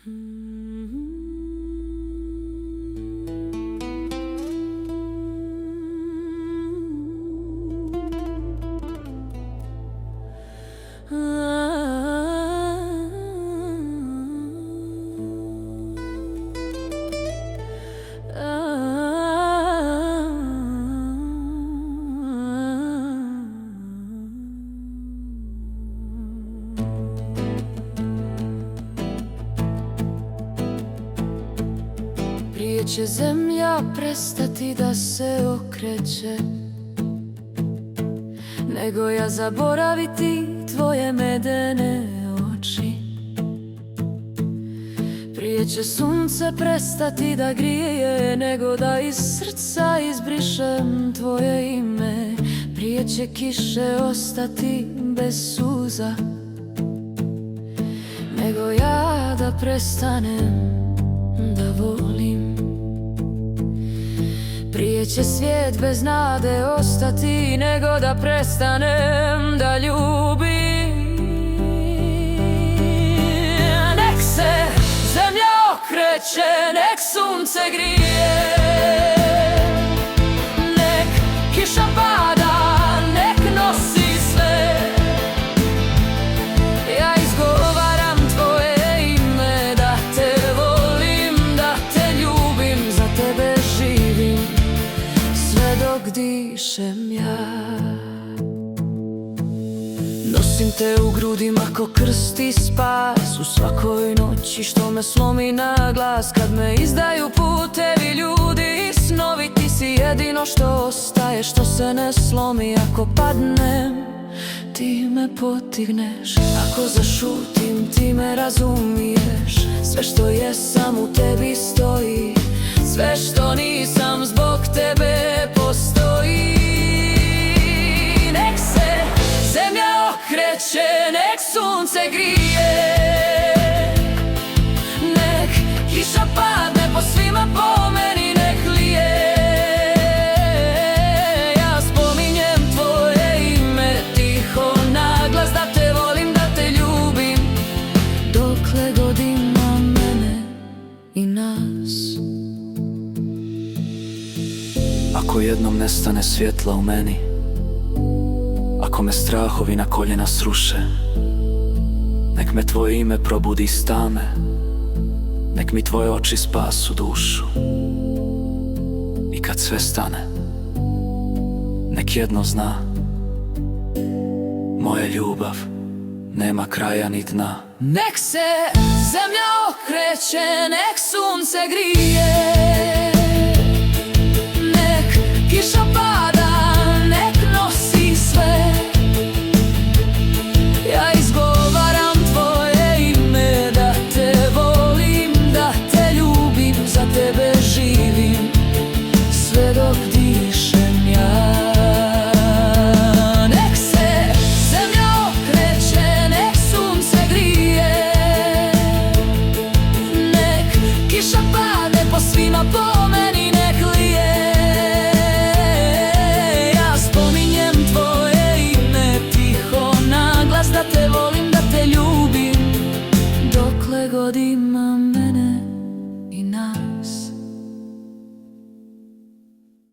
Prije će zemlja prestati da se okreće, nego ja zaboraviti tvoje medene oči. Prije će sunce prestati da grije, nego da iz srca izbrišem tvoje ime. Prije će kiše ostati bez suza, nego ja da prestanem da volim. Prije će svijet bez nade ostati, nego da prestanem da ljubim. Nek se zemlja okreće, nek sunce grije, nek kiša pada, nek nosi sve. Ja izgovaram tvoje ime, da te volim, da te ljubim, za tebe živim sve dok dišem ja. Nosim te u grudima ko krst i spas, u svakoj noći što me slomi na glas. Kad me izdaju putevi, ljudi i snovi, ti si jedino što ostaje, što se ne slomi. Ako padnem, ti me potigneš, ako zašutim, ti me razumiješ. Sve što jesam u tebi stoji, sve što nisam zbog tebe postoji. Nek se zemlja okreće, nek sunce grije, nek kiša padne po svima, po meni nek lije. Ja spominjem tvoje ime tiho naglas, da te volim, da te ljubim, dokle god ima mene i nas. Ako jednom nestane svjetla u meni, ako me strahovi na koljena sruše, nek me tvoje ime probudi iz tame, nek mi tvoje oči spasu dušu. I kad sve stane, nek jedno zna, moja ljubav nema kraja ni dna. Nek se zemlja okreće, nek sunce grije,